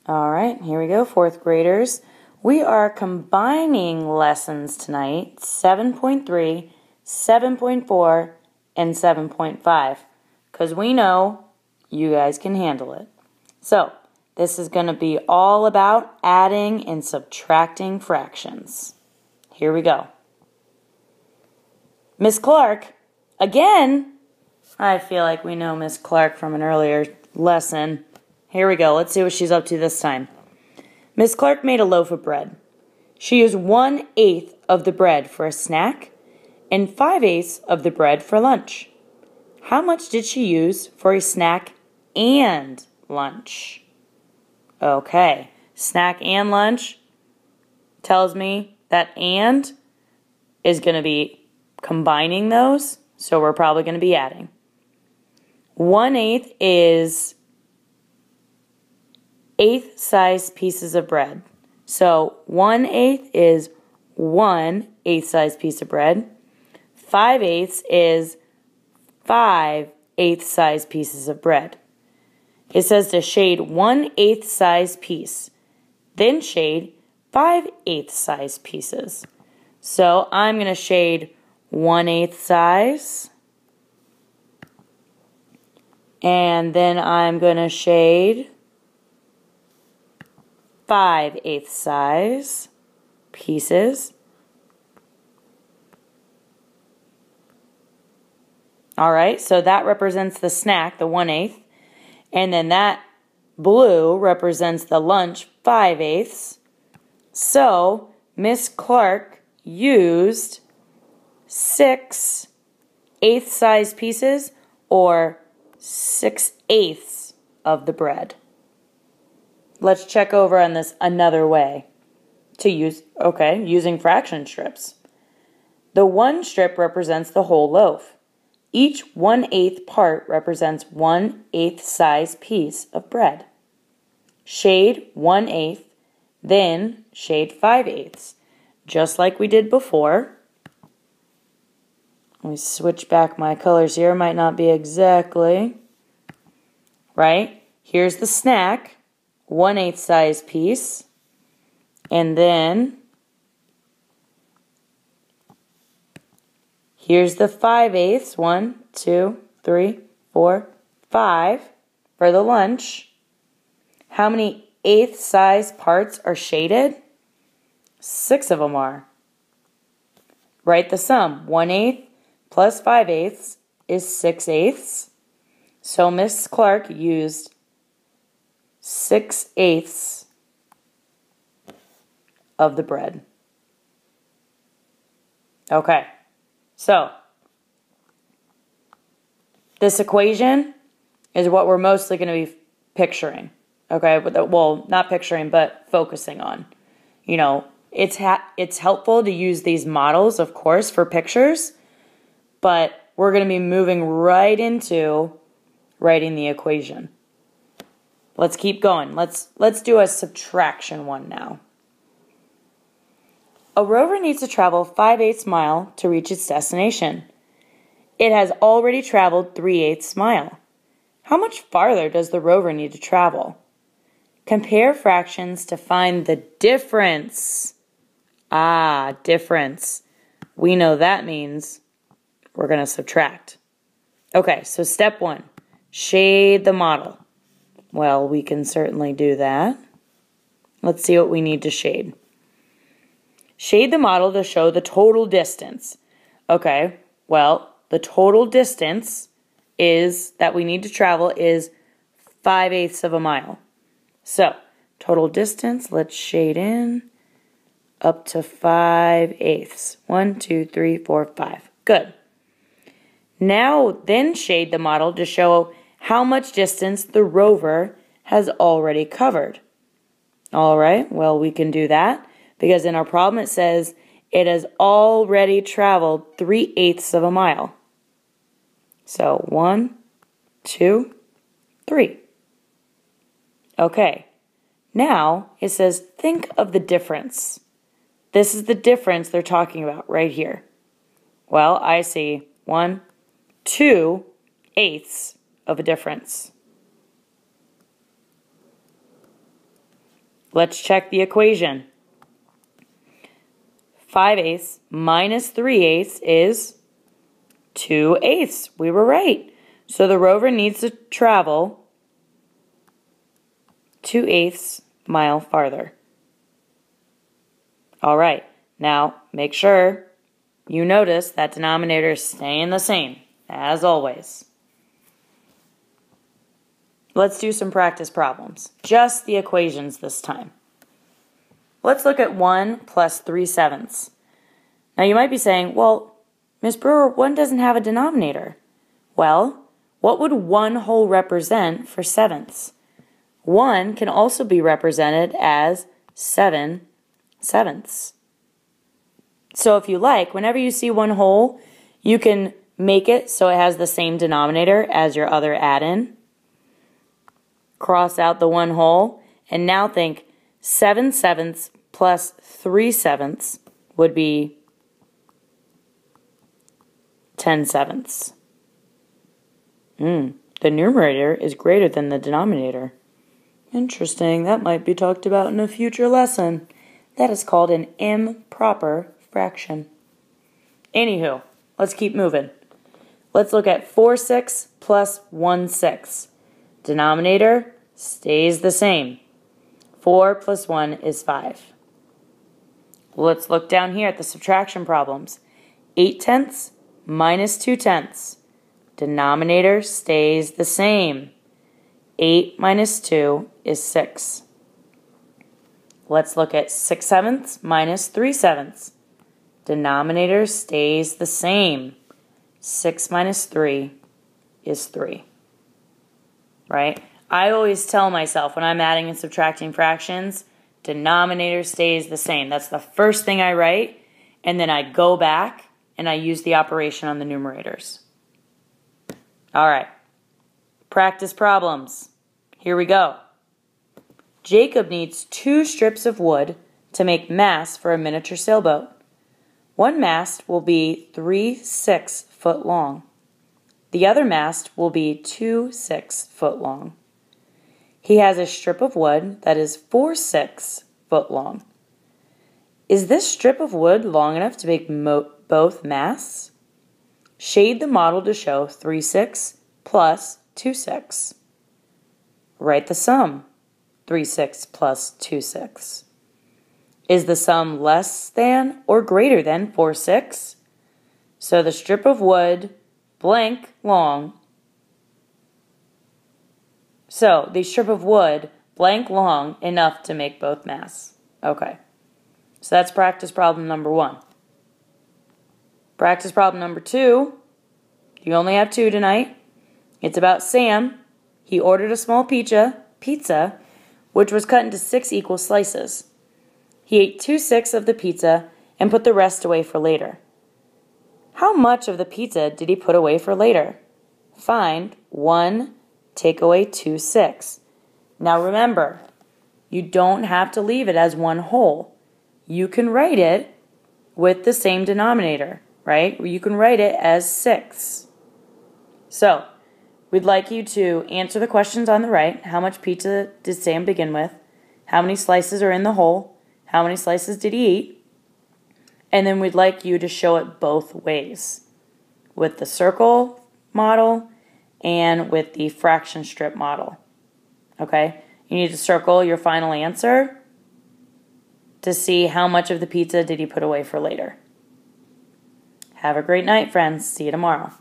All right, here we go, fourth graders. We are combining lessons tonight, 7.3, 7.4, and 7.5, because we know you guys can handle it. So, this is going to be all about adding and subtracting fractions. Here we go. Miss Clark, again, I feel like we know Miss Clark from an earlier lesson. Here we go. Let's see what she's up to this time. Miss Clark made a loaf of bread. She used 1/8 of the bread for a snack and 5/8 of the bread for lunch. How much did she use for a snack and lunch? Okay, snack and lunch tells me that and is going to be combining those, so we're probably going to be adding. 1/8 is 1/8 size pieces of bread. So 1/8 is 1/8 size piece of bread. 5/8 is 5/8 size pieces of bread. It says to shade 1/8 size piece, then shade 5/8 size pieces. So I'm going to shade 1/8 size, and then I'm going to shade 5/8 size pieces. All right, so that represents the snack, the 1/8, and then that blue represents the lunch, 5/8. So Miss Clark used 6/8 size pieces, or 6/8 of the bread. Let's check over on this another way to use, using fraction strips. The one strip represents the whole loaf. Each 1/8 part represents 1/8 size piece of bread. Shade 1/8, then shade 5/8, just like we did before. Let me switch back my colors here. Might not be exactly right. Here's the snack, 1/8 size piece, and then here's the 5/8, 1, 2, 3, 4, 5 for the lunch. How many 1/8 size parts are shaded? 6 of them are. Write the sum. 1/8 plus 5/8 is 6/8. So Miss Clark used 6/8 of the bread. Okay, so this equation is what we're mostly going to be picturing. Okay, well, not picturing, but focusing on. You know, it's helpful to use these models, of course, for pictures, but we're going to be moving right into writing the equation. Let's keep going. Let's do a subtraction one now. A rover needs to travel 5/8 mile to reach its destination. It has already traveled 3/8 mile. How much farther does the rover need to travel? Compare fractions to find the difference. Difference. We know that means we're going to subtract. Okay, so step 1, shade the model. Well, we can certainly do that. Let's see what we need to shade. Shade the model to show the total distance. Okay, well, the total distance is that we need to travel is 5/8 of a mile. So, total distance, let's shade in up to 5/8. 1, 2, 3, 4, 5. Good. Now, then shade the model to show how much distance the rover has already covered. All right, well, we can do that because in our problem it says it has already traveled 3/8 of a mile. So 1, 2, 3. Okay, now it says think of the difference. This is the difference they're talking about right here. Well, I see 1, 2/8 of a difference. Let's check the equation. 5/8 minus 3/8 is 2/8. We were right. So the rover needs to travel 2/8 mile farther. All right, now make sure you notice that denominator is staying the same, as always. Let's do some practice problems. Just the equations this time. Let's look at 1 plus 3/7. Now you might be saying, well, Ms. Brewer, 1 doesn't have a denominator. Well, what would 1 whole represent for sevenths? 1 can also be represented as 7/7. So if you like, whenever you see 1 whole, you can make it so it has the same denominator as your other add-in. Cross out the 1 whole, and now think 7/7 plus 3/7 would be 10/7. The numerator is greater than the denominator. Interesting. That might be talked about in a future lesson. That is called an improper fraction. Anywho, let's keep moving. Let's look at 4/6 plus 1/6. Denominator stays the same. 4 plus 1 is 5. Let's look down here at the subtraction problems. 8/10 minus 2/10. Denominator stays the same. 8 minus 2 is 6. Let's look at 6/7 minus 3/7. Denominator stays the same. 6 minus 3 is 3. Right? I always tell myself when I'm adding and subtracting fractions, denominator stays the same. That's the first thing I write, and then I go back and I use the operation on the numerators. All right. Practice problems. Here we go. Jacob needs 2 strips of wood to make masts for a miniature sailboat. One mast will be 3 6-foot long. The other mast will be 2 6-foot long. He has a strip of wood that is 4 6-foot long. Is this strip of wood long enough to make both masts? Shade the model to show 3 6 plus 2 6. Write the sum. 3 6 plus 2 6. Is the sum less than or greater than 4 6? So the strip of wood blank long. So the strip of wood blank long enough to make both masts. Okay. So that's practice problem number 1. Practice problem number 2. You only have 2 tonight. It's about Sam. He ordered a small pizza, which was cut into 6 equal slices. He ate 2/6 of the pizza and put the rest away for later. How much of the pizza did he put away for later? Find 1, take away 2 6. Now remember, you don't have to leave it as 1 whole. You can write it with the same denominator, right? You can write it as 6. So, we'd like you to answer the questions on the right. How much pizza did Sam begin with? How many slices are in the whole? How many slices did he eat? And then we'd like you to show it both ways, with the circle model and with the fraction strip model. Okay? You need to circle your final answer to see how much of the pizza did he put away for later. Have a great night, friends. See you tomorrow.